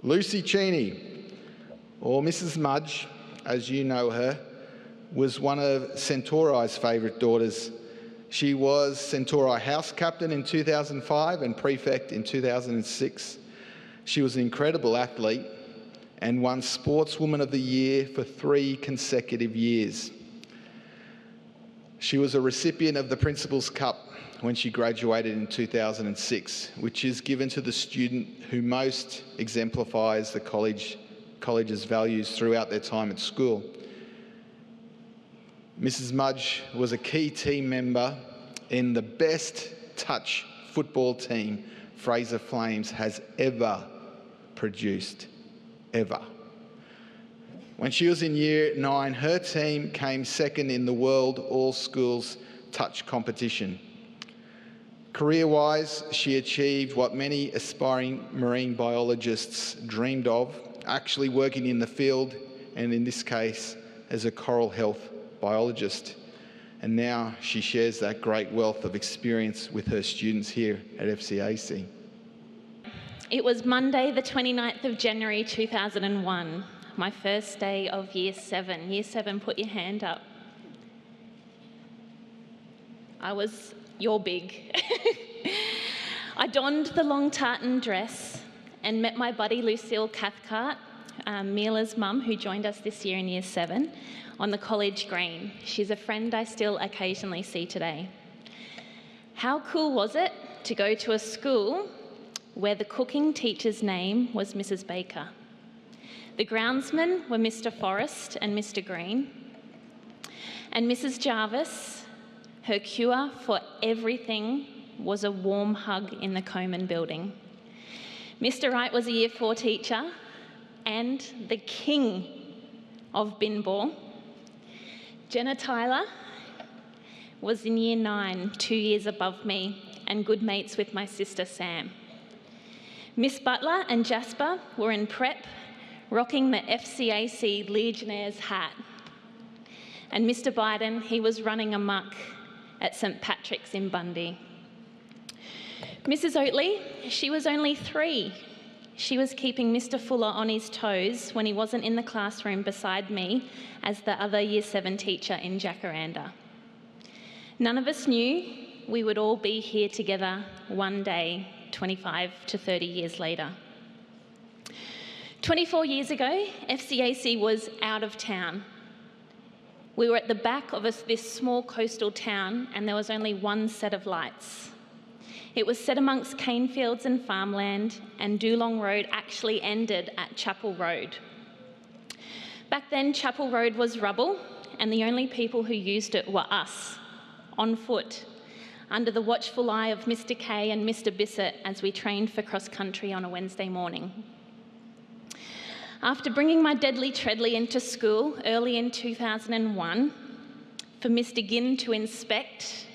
Lucy Cheney, or Mrs. Mudge, as you know her, was one of Centauri's favourite daughters. She was Centauri House Captain in 2005 and Prefect in 2006. She was an incredible athlete and won Sportswoman of the Year for 3 consecutive years. She was a recipient of the Principal's Cup when she graduated in 2006, which is given to the student who most exemplifies the college's values throughout their time at school. Mrs. Mudge was a key team member in the best touch football team Fraser Flames has ever produced, ever. When she was in Year 9, her team came second in the World All-Schools Touch competition. Career-wise, she achieved what many aspiring marine biologists dreamed of, actually working in the field, and in this case, as a coral health biologist. And now she shares that great wealth of experience with her students here at FCAC. It was Monday, the 29th of January 2001, my first day of Year 7. Year 7, put your hand up. You're big. I donned the long tartan dress and met my buddy Lucille Cathcart, Mila's mum, who joined us this year in Year 7, on the college green. She's a friend I still occasionally see today. How cool was it to go to a school where the cooking teacher's name was Mrs. Baker? The groundsmen were Mr. Forrest and Mr. Green. And Mrs. Jarvis, her cure for everything was a warm hug in the Coman building. Mr. Wright was a Year 4 teacher and the king of bin ball. Jenna Tyler was in Year 9, 2 years above me, and good mates with my sister Sam. Miss Butler and Jasper were in prep, rocking the FCAC Legionnaires hat. And Mr. Biden, he was running amok at St. Patrick's in Bundy. Mrs. Oatley, she was only 3. She was keeping Mr. Fuller on his toes when he wasn't in the classroom beside me as the other Year 7 teacher in Jacaranda. None of us knew we would all be here together one day, 25 to 30 years later. 24 years ago, FCAC was out of town. We were at the back of this small coastal town and there was only one set of lights. It was set amongst cane fields and farmland, and Doolong Road actually ended at Chapel Road. Back then, Chapel Road was rubble, and the only people who used it were us, on foot, under the watchful eye of Mr. Kay and Mr. Bissett as we trained for cross-country on a Wednesday morning. After bringing my deadly treadly into school early in 2001 for Mr. Ginn to inspect,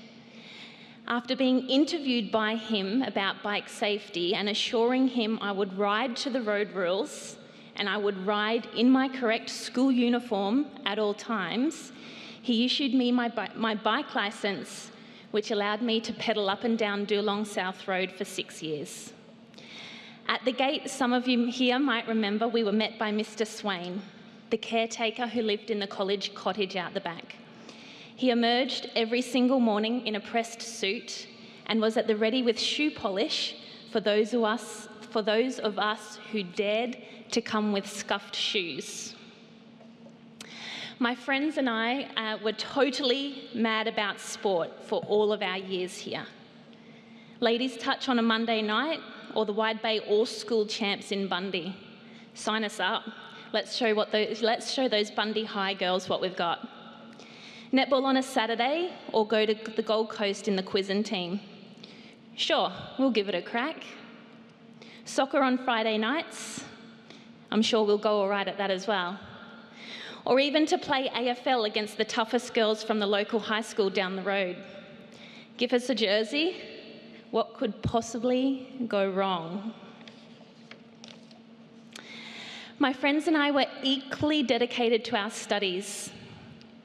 after being interviewed by him about bike safety and assuring him I would ride to the road rules and I would ride in my correct school uniform at all times, he issued me my bike licence, which allowed me to pedal up and down Doolong South Road for 6 years. At the gate, some of you here might remember we were met by Mr. Swain, the caretaker who lived in the college cottage out the back. He emerged every single morning in a pressed suit and was at the ready with shoe polish for those of us who dared to come with scuffed shoes. My friends and I were totally mad about sport for all of our years here. Ladies touch on a Monday night, or the Wide Bay All-School Champs in Bundy. Sign us up. Let's show those Bundy High girls what we've got. Netball on a Saturday, or go to the Gold Coast in the Quizzin team. Sure, we'll give it a crack. Soccer on Friday nights. I'm sure we'll go all right at that as well. Or even to play AFL against the toughest girls from the local high school down the road. Give us a jersey. What could possibly go wrong? My friends and I were equally dedicated to our studies.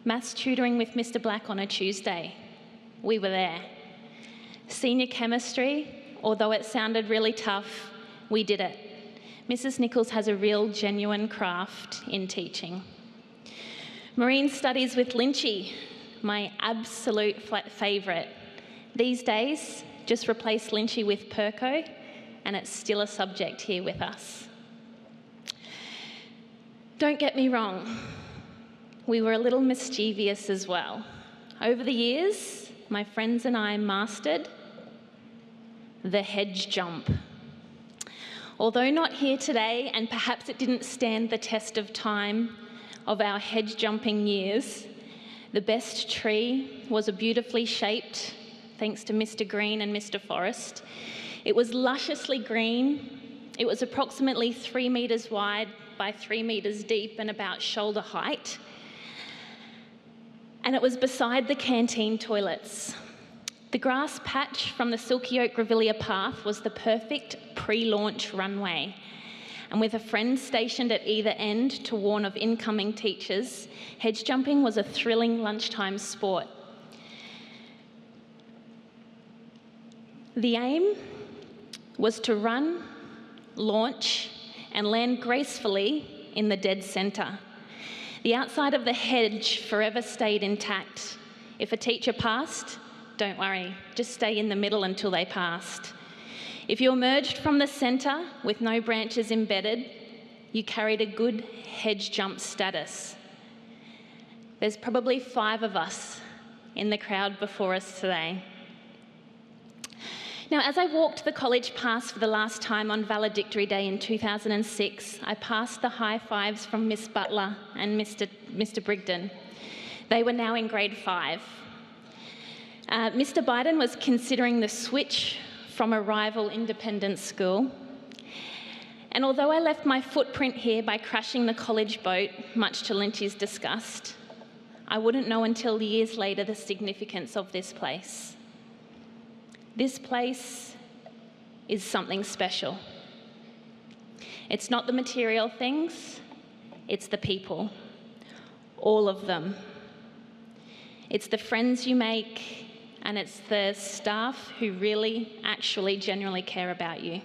Maths tutoring with Mr. Black on a Tuesday. We were there. Senior chemistry, although it sounded really tough, we did it. Mrs. Nichols has a real genuine craft in teaching. Marine Studies with Lynchy, my absolute favourite. These days, just replace Lynchy with Perco, and it's still a subject here with us. Don't get me wrong, we were a little mischievous as well. Over the years, my friends and I mastered the hedge jump. Although not here today, and perhaps it didn't stand the test of time of our hedge jumping years, the best tree was a beautifully shaped, thanks to Mr. Green and Mr. Forrest. It was lusciously green. It was approximately 3 metres wide by 3 metres deep and about shoulder height. And it was beside the canteen toilets. The grass patch from the Silky Oak Grevillea path was the perfect pre-launch runway. And with a friend stationed at either end to warn of incoming teachers, hedge jumping was a thrilling lunchtime sport. The aim was to run, launch, and land gracefully in the dead centre. The outside of the hedge forever stayed intact. If a teacher passed, don't worry, just stay in the middle until they passed. If you emerged from the centre with no branches embedded, you carried a good hedge jump status. There's probably 5 of us in the crowd before us today. Now, as I walked the college pass for the last time on Valedictory Day in 2006, I passed the high fives from Miss Butler and Mr. Brigden. They were now in grade 5. Mr. Biden was considering the switch from a rival independent school. And although I left my footprint here by crashing the college boat, much to Lynchy's disgust, I wouldn't know until years later the significance of this place. This place is something special. It's not the material things, it's the people. All of them. It's the friends you make, and it's the staff who really, actually, genuinely care about you.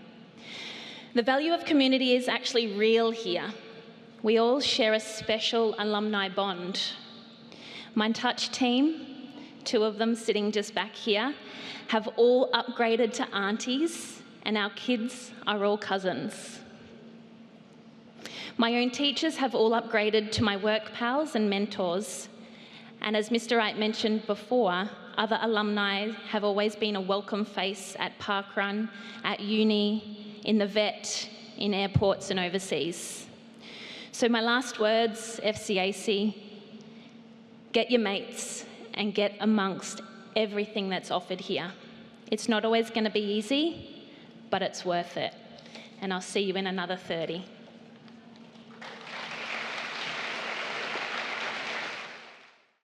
The value of community is actually real here. We all share a special alumni bond. My Touch team, 2 of them sitting just back here, have all upgraded to aunties, and our kids are all cousins. My own teachers have all upgraded to my work pals and mentors. And as Mr. Wright mentioned before, other alumni have always been a welcome face at parkrun, at uni, in the vet, in airports and overseas. So my last words, FCAC, get your mates and get amongst everything that's offered here. It's not always going to be easy, but it's worth it. And I'll see you in another 30.